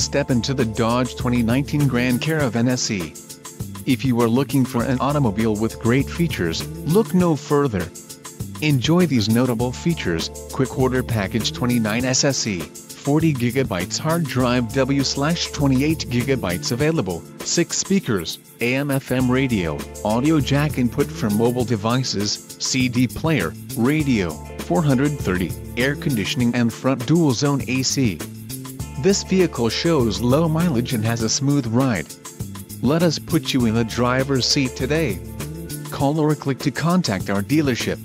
step into the Dodge 2019 Grand Caravan SE. If you are looking for an automobile with great features, look no further. Enjoy these notable features: quick order package 29 SSE, 40 GB hard drive W/28 GB available, 6 speakers, AM/FM radio, audio jack input for mobile devices, CD player, radio, 430, air conditioning and front dual zone AC. This vehicle shows low mileage and has a smooth ride. Let us put you in the driver's seat today. Call or click to contact our dealership.